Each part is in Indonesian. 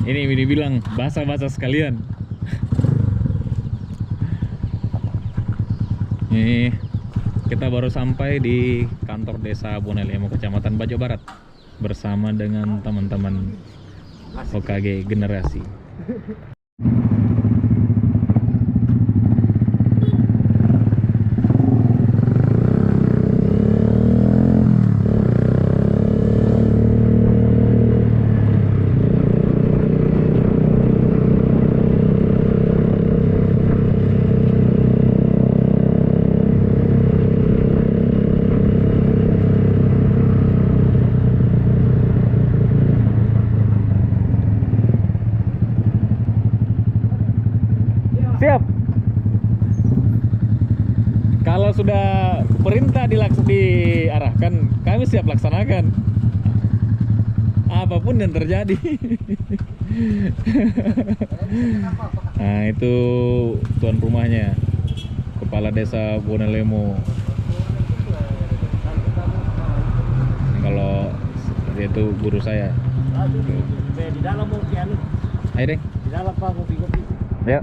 Ini dibilang basah-basah sekalian. Ini kita baru sampai di kantor desa Bonelemo, Kecamatan Bajo Barat, bersama dengan teman-teman OKG Generasi. Siap. Kalau sudah perintah diarahkan, kami siap laksanakan. Apapun yang terjadi. Nah, itu tuan rumahnya, Kepala Desa Bonelemo. Kalau itu guru saya. Di dalam mau piano. Ayo deh. Di dalam Pak kopi-kopi. Ya.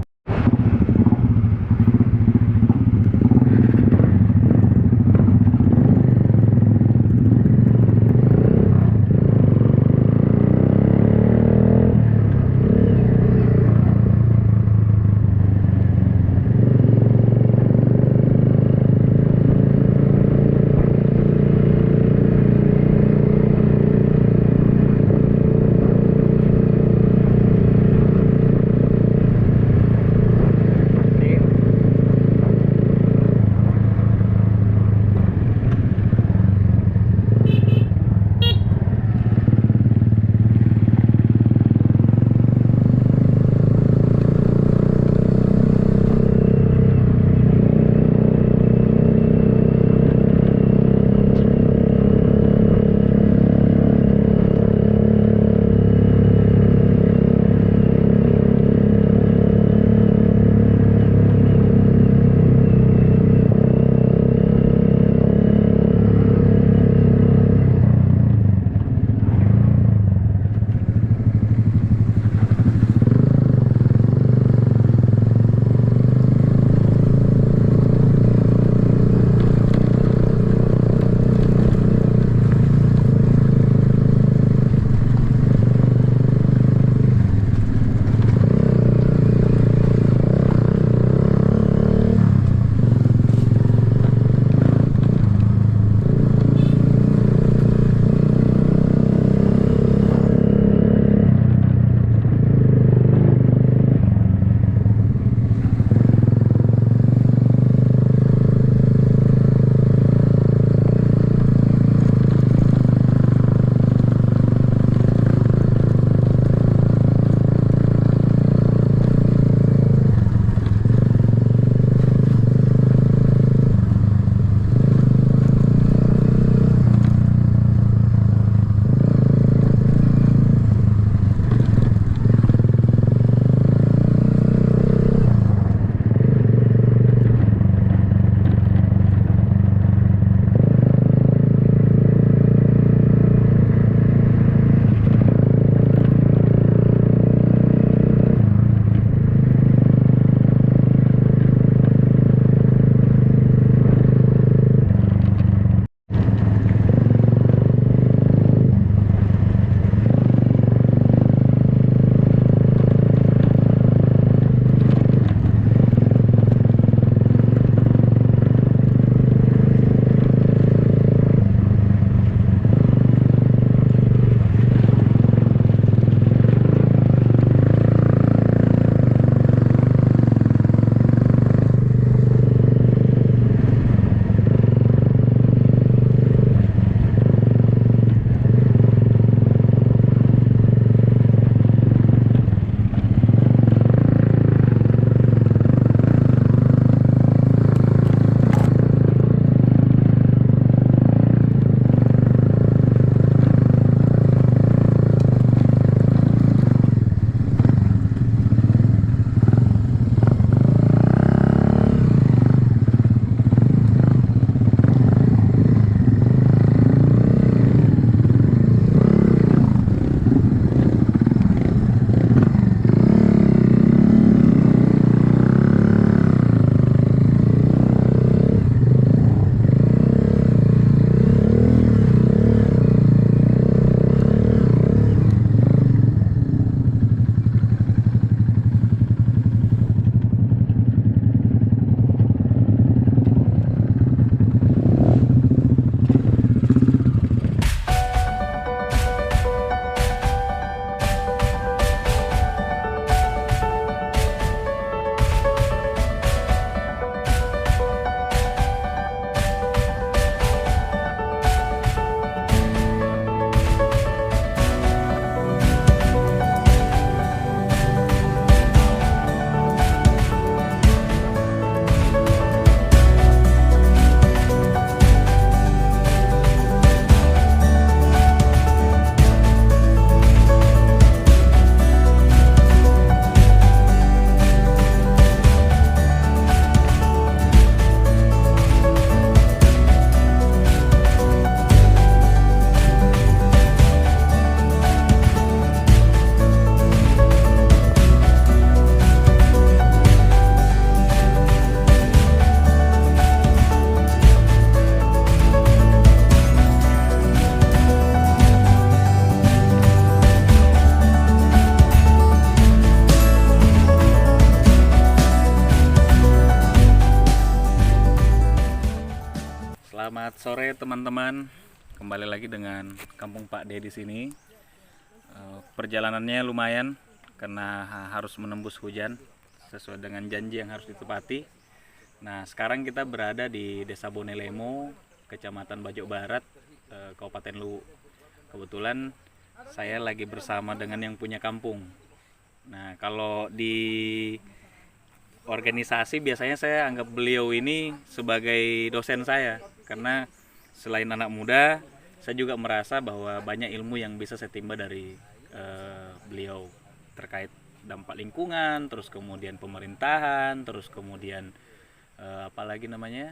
sore teman-teman, kembali lagi dengan Kampung Pak D di sini. Perjalanannya lumayan karena harus menembus hujan sesuai dengan janji yang harus ditepati. Nah, sekarang kita berada di Desa Bonelemo, Kecamatan Bajo Barat, Kabupaten Luwu. Kebetulan saya lagi bersama dengan yang punya kampung. Nah, kalau di organisasi biasanya saya anggap beliau ini sebagai dosen saya, karena selain anak muda, saya juga merasa bahwa banyak ilmu yang bisa saya timba dari beliau terkait dampak lingkungan, terus kemudian pemerintahan, terus kemudian apalagi namanya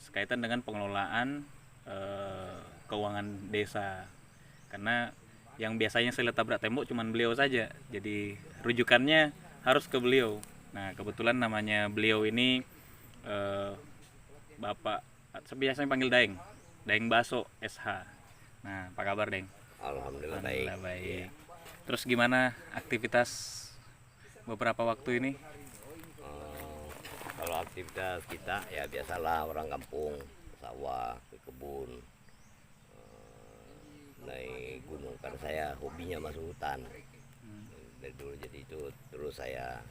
sekaitan dengan pengelolaan keuangan desa. Karena yang biasanya saya lihat tabrak tembok cuman beliau saja, jadi rujukannya harus ke beliau. Nah, kebetulan namanya beliau ini Bapak, biasanya panggil Daeng Baso SH. Nah, apa kabar Deng? Alhamdulillah Baik. Terus gimana aktivitas beberapa waktu ini? Kalau aktivitas kita ya biasalah orang kampung, sawah, ke kebun, naik gunung karena saya hobinya masuk hutan. Dari dulu jadi itu terus saya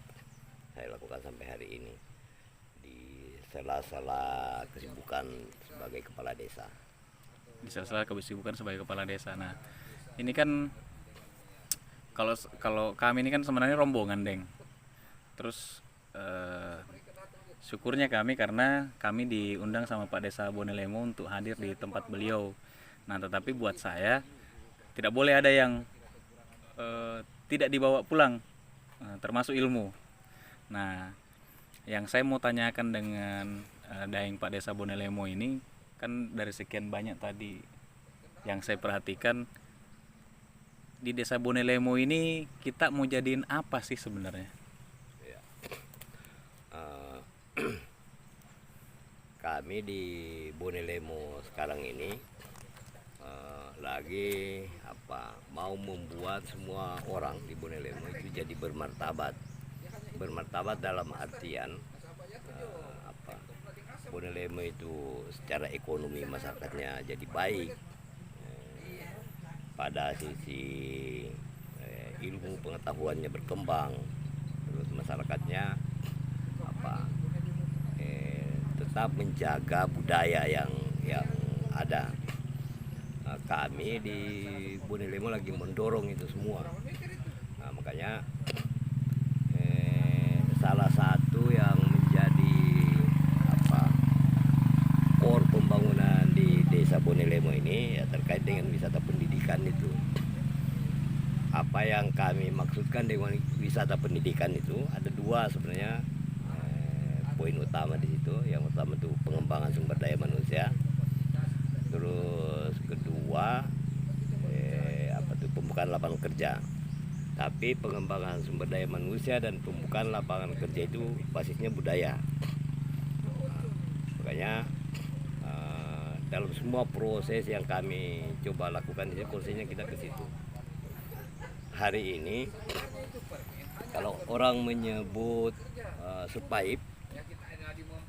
lakukan sampai hari ini di sela-sela kesibukan sebagai kepala desa. Di sela-sela kesibukan sebagai kepala desa. Nah, ini kan kalau kami ini kan sebenarnya rombongan, Deng. Terus syukurnya kami karena kami diundang sama Pak Desa Bonelemo untuk hadir di tempat beliau. Nah, tetapi buat saya tidak boleh ada yang tidak dibawa pulang, termasuk ilmu. Nah, yang saya mau tanyakan dengan Daeng Pak Desa Bonelemo ini, kan dari sekian banyak tadi yang saya perhatikan, di Desa Bonelemo ini kita mau jadiin apa sih sebenarnya? Ya. Kami di Bonelemo sekarang ini lagi mau membuat semua orang di Bonelemo itu jadi bermartabat dalam artian Bonelemo itu secara ekonomi masyarakatnya jadi baik, pada sisi ilmu pengetahuannya berkembang, terus masyarakatnya tetap menjaga budaya yang ada. Kami di Bonelemo lagi mendorong itu semua. Nah, makanya salah satu yang menjadi core pembangunan di Desa Bonelemo ini ya terkait dengan wisata pendidikan itu. Apa yang kami maksudkan dengan wisata pendidikan itu ada dua sebenarnya poin utama di situ. Yang pertama itu pengembangan sumber daya manusia. Terus kedua pembukaan lapangan kerja. Tapi pengembangan sumber daya manusia dan pembukaan lapangan kerja itu basisnya budaya. Makanya dalam semua proses yang kami coba lakukan, prosesnya kita ke situ. Hari ini kalau orang menyebut survive,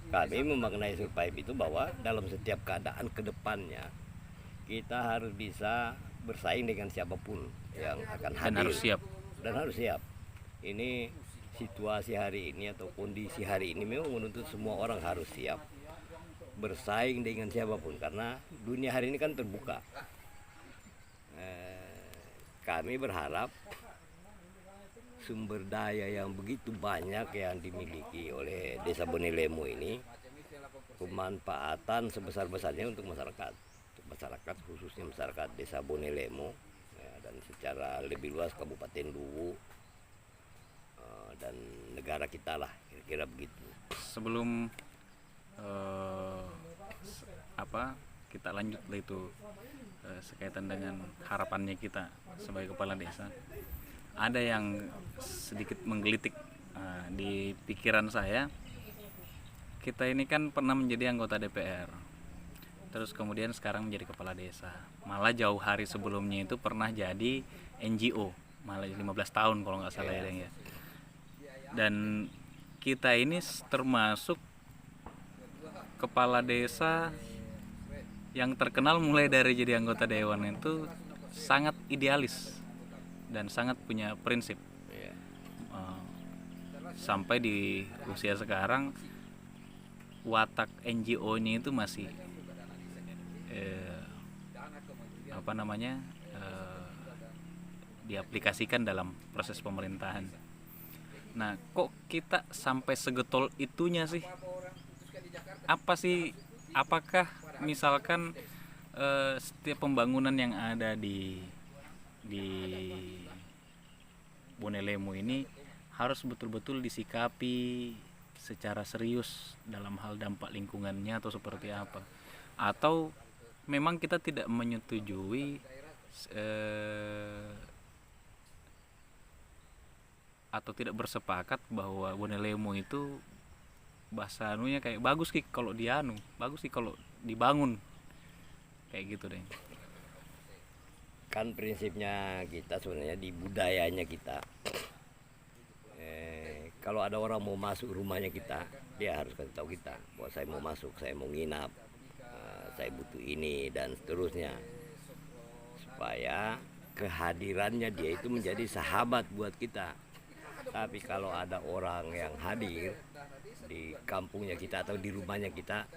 kami memaknai survive itu bahwa dalam setiap keadaan ke depannya kita harus bisa bersaing dengan siapapun yang akan hadir dan harus siap. Ini situasi hari ini atau kondisi hari ini memang menuntut semua orang harus siap bersaing dengan siapapun karena dunia hari ini kan terbuka. Kami berharap sumber daya yang begitu banyak yang dimiliki oleh Desa Bonelemo ini pemanfaatan sebesar-besarnya untuk masyarakat khususnya masyarakat Desa Bonelemo ya, dan secara lebih luas Kabupaten Luwu dan negara kita lah, kira-kira begitu. Sebelum kita lanjut itu sekaitan dengan harapannya kita sebagai kepala desa, ada yang sedikit menggelitik di pikiran saya. Kita ini kan pernah menjadi anggota DPR, terus kemudian sekarang menjadi kepala desa. Malah jauh hari sebelumnya itu pernah jadi NGO, malah 15 tahun kalau nggak salah ya. Dan kita ini termasuk kepala desa yang terkenal mulai dari jadi anggota dewan itu sangat idealis dan sangat punya prinsip. Iya. Eh, Sampai di usia sekarang watak NGO-nya itu masih eh, apa namanya diaplikasikan dalam proses pemerintahan. Nah, kok kita sampai segetol itunya sih? Apa sih? Apakah misalkan setiap pembangunan yang ada di Bonelemo ini harus betul-betul disikapi secara serius dalam hal dampak lingkungannya atau seperti apa? Atau memang kita tidak menyetujui atau tidak bersepakat bahwa Bonelemo itu bahasa anunya kayak bagus sih kalau dianu, bagus sih kalau dibangun kayak gitu deh. Kan prinsipnya kita sebenarnya di budayanya kita, kalau ada orang mau masuk rumahnya kita, dia harus kasih tahu kita bahwa saya mau masuk, saya mau nginap, saya butuh ini dan seterusnya, supaya kehadirannya dia itu menjadi sahabat buat kita. Tapi kalau ada orang yang hadir di kampungnya kita atau di rumahnya kita,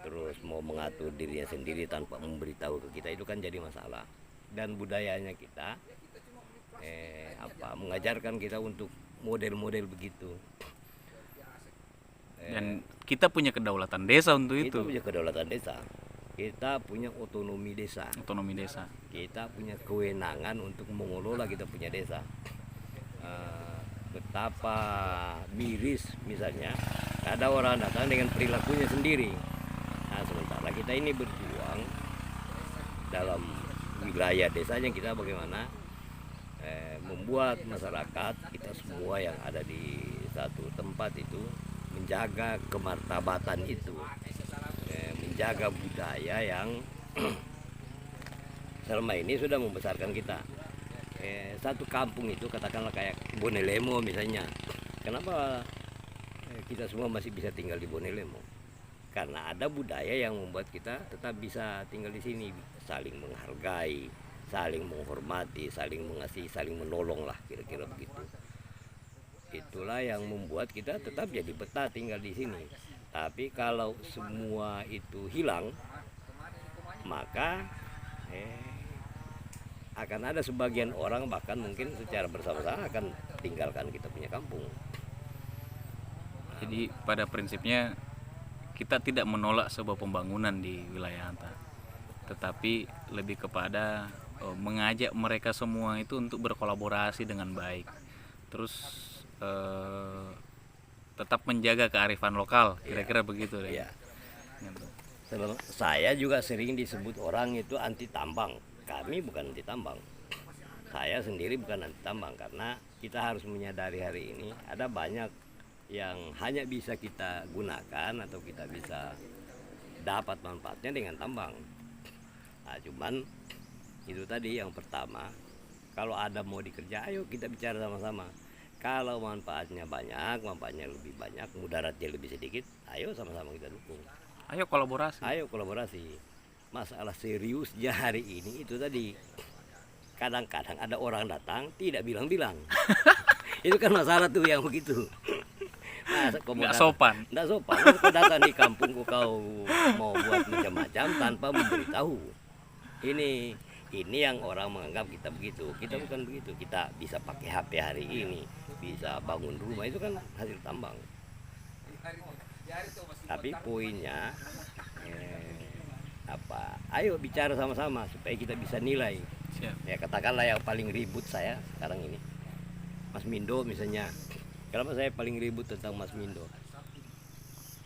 terus mau mengatur dirinya sendiri tanpa memberitahu ke kita, itu kan jadi masalah. Dan budayanya kita mengajarkan kita untuk model-model begitu. Dan kita punya kedaulatan desa untuk Kita itu. punya kedaulatan desa, kita punya otonomi desa, Otonomi desa. kita punya kewenangan untuk mengelola kita punya desa. Betapa miris misalnya ada orang datang dengan perilakunya sendiri. Nah, sementara kita ini berjuang dalam wilayah desanya kita bagaimana membuat masyarakat kita semua yang ada di satu tempat itu menjaga kemartabatan itu, menjaga budaya yang selama ini sudah membesarkan kita. Satu kampung itu katakanlah kayak Bonelemo misalnya, kenapa kita semua masih bisa tinggal di Bonelemo? Karena ada budaya yang membuat kita tetap bisa tinggal di sini, saling menghargai, saling menghormati, saling mengasihi, saling menolong lah, kira-kira begitu. Itulah yang membuat kita tetap jadi betah tinggal di sini. Tapi kalau semua itu hilang, maka akan ada sebagian orang bahkan mungkin secara bersama-sama akan tinggalkan kita punya kampung. Jadi pada prinsipnya kita tidak menolak sebuah pembangunan di wilayah Anta, tetapi lebih kepada mengajak mereka semua itu untuk berkolaborasi dengan baik, terus tetap menjaga kearifan lokal, kira-kira begitu deh. Ya. Saya juga sering disebut orang itu anti tambang. Kami bukan anti tambang. Saya sendiri bukan anti tambang, karena kita harus menyadari hari ini ada banyak yang hanya bisa kita gunakan atau kita bisa dapat manfaatnya dengan tambang. Nah, cuman itu tadi yang pertama, kalau ada mau dikerja, ayo kita bicara sama-sama. Kalau manfaatnya banyak, manfaatnya lebih banyak, mudaratnya lebih sedikit, ayo sama-sama kita dukung. Ayo kolaborasi. Ayo kolaborasi. Masalah seriusnya hari ini itu tadi, kadang-kadang ada orang datang tidak bilang-bilang. Itu kan masalah tuh yang begitu. Nah, Nggak sopan. Nggak sopan. Kau datang di kampung kau mau buat macam-macam tanpa memberitahu. Ini yang orang menganggap kita begitu. Kita bukan begitu. Kita bisa pakai HP hari ini, bisa bangun rumah, itu kan hasil tambang. Tapi poinnya ayo bicara sama-sama supaya kita bisa nilai. Siap. Ya katakanlah yang paling ribut saya sekarang ini Mas Mindo misalnya. Kenapa saya paling ribut tentang Mas Mindo?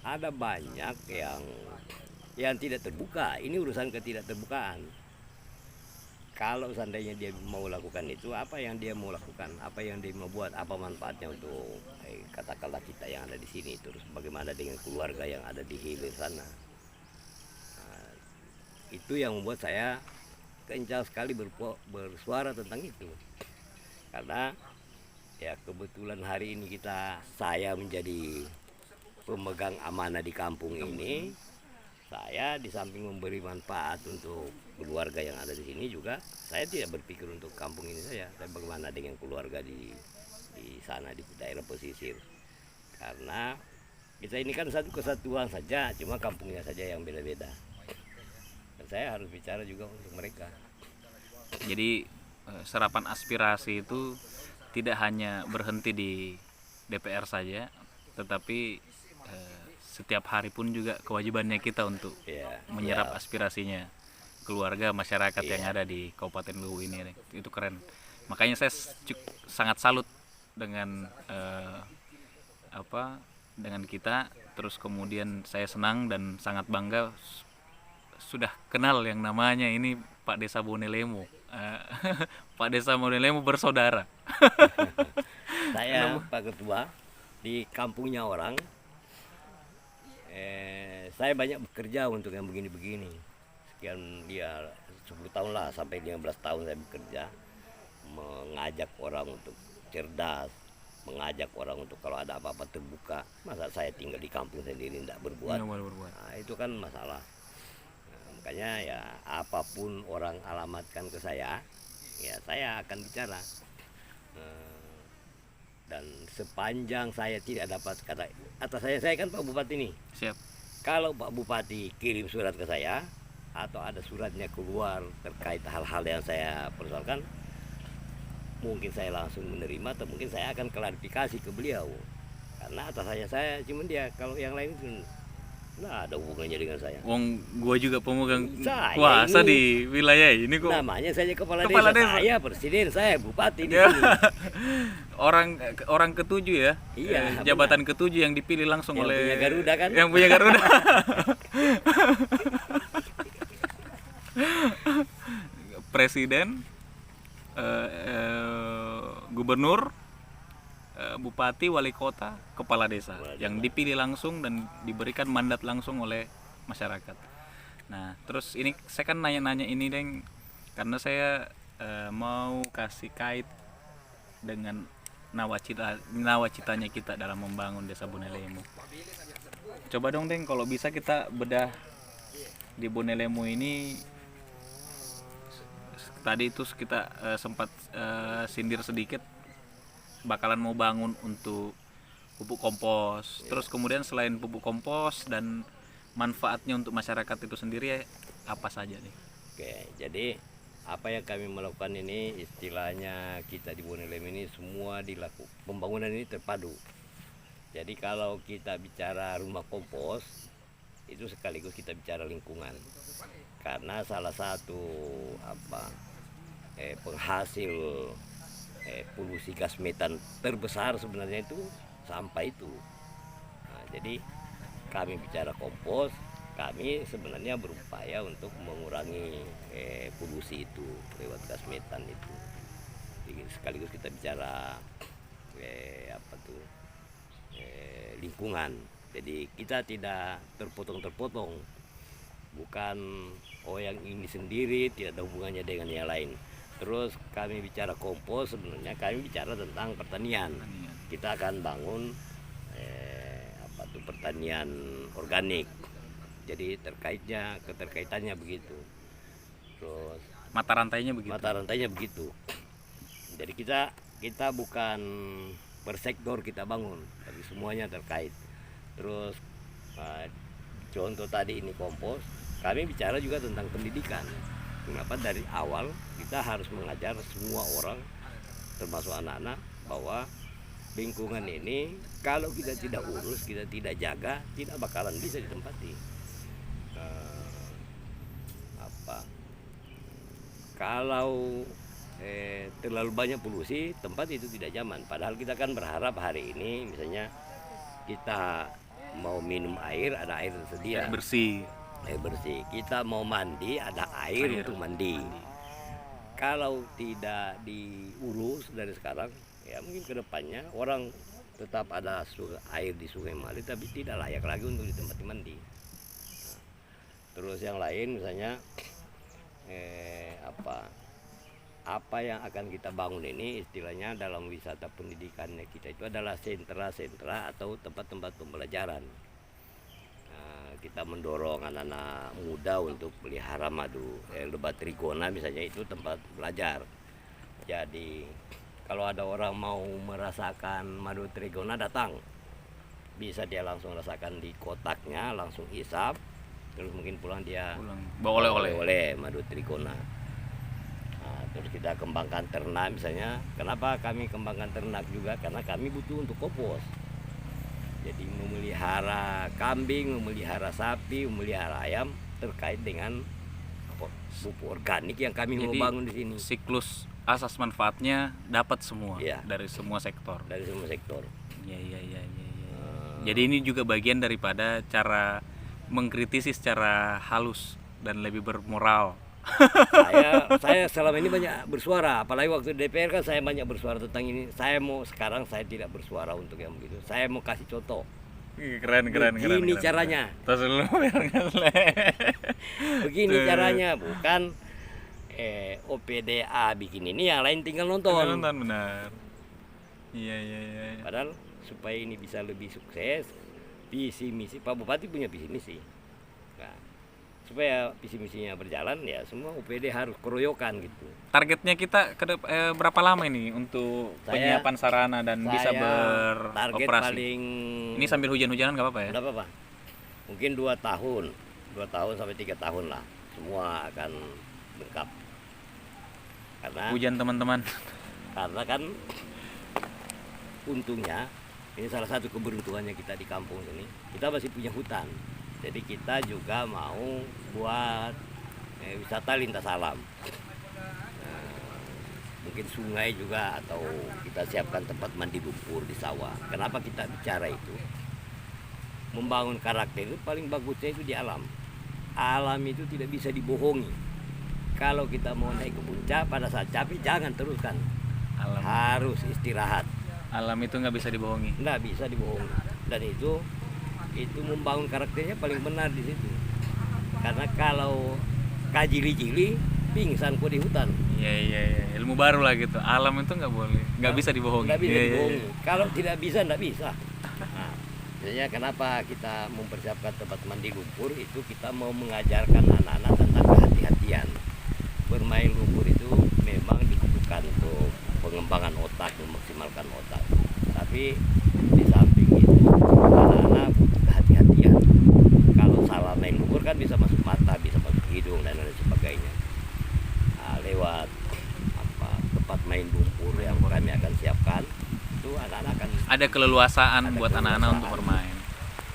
Ada banyak yang tidak terbuka. Ini urusan ketidakterbukaan. Kalau seandainya dia mau lakukan itu, apa yang dia mau lakukan, apa yang dia mau buat, apa manfaatnya untuk katakanlah kita yang ada di sini, terus bagaimana dengan keluarga yang ada di hilir sana. Nah, itu yang membuat saya kencang sekali bersuara tentang itu. Karena ya kebetulan hari ini saya menjadi pemegang amanah di kampung ini, saya di samping memberi manfaat untuk keluarga yang ada di sini juga, saya tidak berpikir untuk kampung ini saja. Saya bagaimana dengan keluarga di sana di daerah pesisir. Karena kita ini kan satu kesatuan saja, cuma kampungnya saja yang beda-beda. Dan saya harus bicara juga untuk mereka. Jadi serapan aspirasi itu tidak hanya berhenti di DPR saja, tetapi setiap hari pun juga kewajibannya kita untuk menyerap aspirasinya keluarga masyarakat yang ada di Kabupaten Luwu ini. Itu keren. Makanya saya sangat salut dengan dengan kita. Terus kemudian saya senang dan sangat bangga sudah kenal yang namanya ini Pak Desa Bonelemo. Pak Desa Bonelemo bersaudara. Saya Pak Ketua di kampungnya orang, saya banyak bekerja untuk yang begini-begini. Sekian dia 10 tahun lah, sampai 15 tahun saya bekerja, mengajak orang untuk cerdas, mengajak orang untuk kalau ada apa-apa terbuka. Masa saya tinggal di kampung sendiri tidak berbuat? Nah, itu kan masalah. Makanya ya apapun orang alamatkan ke saya, ya saya akan bicara. Dan sepanjang saya tidak dapat kata atas saya kan Pak Bupati nih. Siap. Kalau Pak Bupati kirim surat ke saya atau ada suratnya keluar terkait hal-hal yang saya persoalkan, mungkin saya langsung menerima atau mungkin saya akan klarifikasi ke beliau. Karena atas saya cuma dia, kalau yang lain itu nah ada hubungannya dengan saya. Wong gua juga pemegang Saya kuasa ini, di wilayah ini kok. Namanya saja kepala Kepala desa. desa. Saya presiden, saya bupati di Ya. sini. orang ketujuh ya. Iya, Jabatan ketujuh yang dipilih langsung Yang oleh punya Garuda kan? Yang punya Garuda. Presiden, gubernur, bupati, wali kota, kepala desa yang dipilih langsung dan diberikan mandat langsung oleh masyarakat. Nah, terus ini saya kan nanya-nanya ini, Deng, karena saya mau kasih kait dengan nawacitanya kita dalam membangun Desa Bonelemo. Coba dong, Deng, kalau bisa kita bedah di Bonelemo ini. Tadi itu kita sempat sindir sedikit, bakalan mau bangun untuk pupuk kompos. Terus kemudian selain pupuk kompos dan manfaatnya untuk masyarakat itu sendiri apa saja nih? Oke, jadi apa yang kami melakukan ini istilahnya kita di Bonelemo ini semua dilakukan, pembangunan ini terpadu. Jadi kalau kita bicara rumah kompos itu sekaligus kita bicara lingkungan. Karena salah satu penghasil polusi gas metan terbesar sebenarnya itu sampah itu. Nah, jadi kami bicara kompos, kami sebenarnya berupaya untuk mengurangi polusi itu lewat gas metan itu. Jadi, sekaligus kita bicara lingkungan. Jadi kita tidak terpotong-terpotong, bukan yang ini sendiri tidak ada hubungannya dengan yang lain. Terus kami bicara kompos, sebenarnya kami bicara tentang pertanian. Kita akan bangun pertanian organik. Jadi keterkaitannya begitu. Terus Mata rantainya begitu. Jadi kita bukan per sektor kita bangun, tapi semuanya terkait. Terus contoh tadi ini kompos, kami bicara juga tentang pendidikan. Kenapa dari awal kita harus mengajar semua orang, termasuk anak-anak, bahwa lingkungan ini kalau kita tidak urus, kita tidak jaga, tidak bakalan bisa ditempati. Kalau terlalu banyak polusi, tempat itu tidak nyaman. Padahal kita kan berharap hari ini misalnya kita mau minum air, ada air tersedia, air bersih. Kita mau mandi, ada air untuk mandi. Kalau tidak diurus dari sekarang, ya mungkin kedepannya orang tetap ada air di Sungai Mali, tapi tidak layak lagi untuk ditempati mandi. Terus yang lain misalnya apa yang akan kita bangun ini istilahnya dalam wisata pendidikannya kita itu adalah sentra-sentra atau tempat-tempat pembelajaran. Kita mendorong anak-anak muda untuk pelihara madu. Lebah trigona misalnya itu tempat belajar. Jadi kalau ada orang mau merasakan madu trigona datang, bisa dia langsung rasakan di kotaknya, langsung hisap, terus mungkin pulang dia bawa oleh-oleh madu trigona. Terus kita kembangkan ternak misalnya. Kenapa kami kembangkan ternak juga? Karena kami butuh untuk kompos. Jadi memelihara kambing, memelihara sapi, memelihara ayam terkait dengan pupuk organik yang kami mau bangun di sini. Siklus asas manfaatnya dapat semua ya, dari semua sektor. Dari semua sektor. Ya. Jadi ini juga bagian daripada cara mengkritisi secara halus dan lebih bermoral. Saya selama ini banyak bersuara, apalagi waktu DPR kan saya banyak bersuara tentang ini. Sekarang saya tidak bersuara untuk yang begitu. Saya mau kasih contoh. Keren. Begini caranya. Begini caranya, bukan OPDA bikin ini, yang lain tinggal nonton. Benar. Iya. Padahal supaya ini bisa lebih sukses, visi misi Pak Bupati punya visi misi. Nah, supaya visi misinya berjalan ya semua UPD harus keroyokan gitu. Targetnya kita berapa lama ini untuk penyiapan sarana dan bisa beroperasi? Target paling ini sambil hujan-hujanan nggak apa-apa ya? Nggak apa-apa. Mungkin 2 tahun sampai 3 tahun lah semua akan lengkap. Karena hujan teman-teman. Karena kan untungnya ini salah satu keberuntungannya kita di kampung sini, kita masih punya hutan. Jadi kita juga mau buat wisata lintas alam. Mungkin sungai juga, atau kita siapkan tempat mandi lumpur di sawah. Kenapa kita bicara itu? Membangun karakter itu paling bagusnya itu di alam. Alam itu tidak bisa dibohongi. Kalau kita mau naik ke puncak pada saat capek jangan teruskan. Harus istirahat. Alam itu nggak bisa dibohongi. Nggak bisa dibohongi. Dan itu membangun karakternya paling benar di situ. Karena kalau kajili-jili pingsan kok di hutan. Iya. Ilmu baru lah gitu. Alam itu nggak bisa dibohongi. Nggak bisa dibohongi. Kalau tidak bisa, nggak bisa. Nah, misalnya kenapa kita mempersiapkan tempat mandi lumpur itu, kita mau mengajarkan anak-anak tentang kehati-hatian. Bermain lumpur itu memang dibutuhkan untuk pengembangan otak, memaksimalkan otak. Tapi di samping itu anak-anak butuh kehati-hatian. Kalau salah main lumpur kan bisa masuk mata, bisa masuk hidung dan lain sebagainya. Lewat tempat main lumpur yang kami akan siapkan, itu anak-anak akan ada keleluasaan buat anak-anak untuk bermain.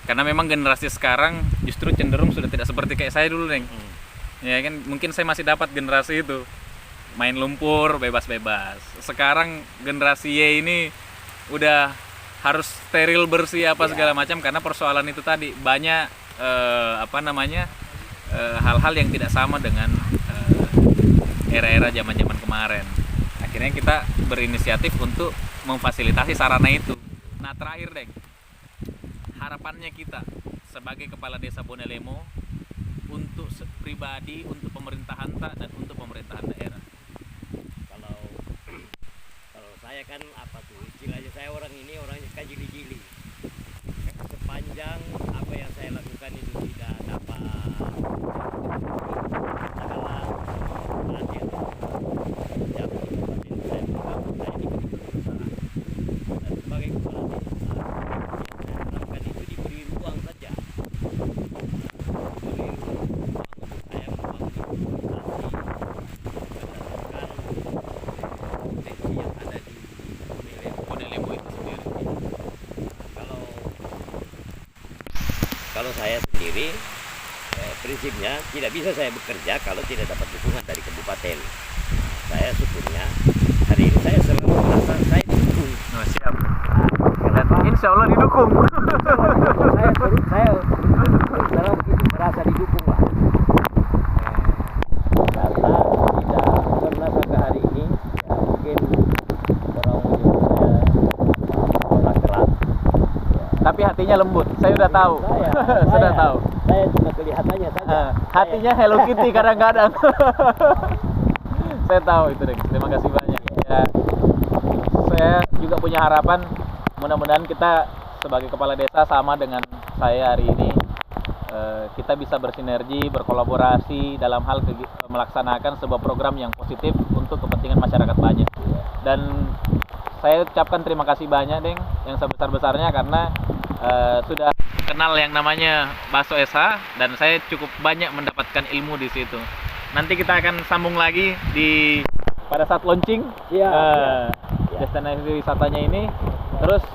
Karena memang generasi sekarang justru cenderung sudah tidak seperti kayak saya dulu, Neng. Ya kan, mungkin saya masih dapat generasi itu main lumpur bebas-bebas. Sekarang generasi Y ini udah harus steril, bersih segala macam, karena persoalan itu tadi banyak hal-hal yang tidak sama dengan era-era zaman-zaman kemarin. Akhirnya kita berinisiatif untuk memfasilitasi sarana itu. Nah, terakhir, Dek, harapannya kita sebagai kepala desa Bonelemo untuk pribadi, untuk pemerintahan dan untuk pemerintahan daerah. Kalau saya kan istilahnya saya orangnya kajili-jili. Sepanjang apa yang saya lakukan itu tidak dapat katakanlah perhatian saya dan sebagai kepala desa saya harapkan itu diberi ruang saja, diberi ruang untuk saya membangun berdasarkan potensi yang ada di Bonelemo itu sendiri. Kalau saya sendiri prinsipnya tidak bisa saya bekerja kalau tidak dapat dukungan dari kabupaten. Saya syukurnya hari ini saya selalu merasa saya didukung. Oh, siap. Insya Allah didukung. Saya selalu begitu merasa didukung lah. Karena tidak pernah sampai hari ini mungkin orang menyebut saya keras. Tapi hatinya lembut. Saya udah tahu. Sudah tahu. Saya cuma kelihatannya saja. Hatinya Hello Kitty kadang-kadang. Saya tahu itu, Deng. Terima kasih banyak. Ya, saya juga punya harapan mudah-mudahan kita sebagai kepala desa sama dengan saya hari ini kita bisa bersinergi, berkolaborasi dalam hal melaksanakan sebuah program yang positif untuk kepentingan masyarakat banyak. Dan saya ucapkan terima kasih banyak, Deng, yang sebesar-besarnya karena sudah kenal yang namanya Bakso SH dan saya cukup banyak mendapatkan ilmu di situ. Nanti kita akan sambung lagi pada saat launching destinasi wisatanya ini. Terus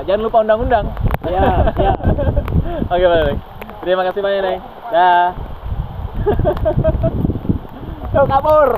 jangan lupa undang-undang. Ya, ya. Oke, baik. Terima kasih banyak, Neng. Dah. Kabur.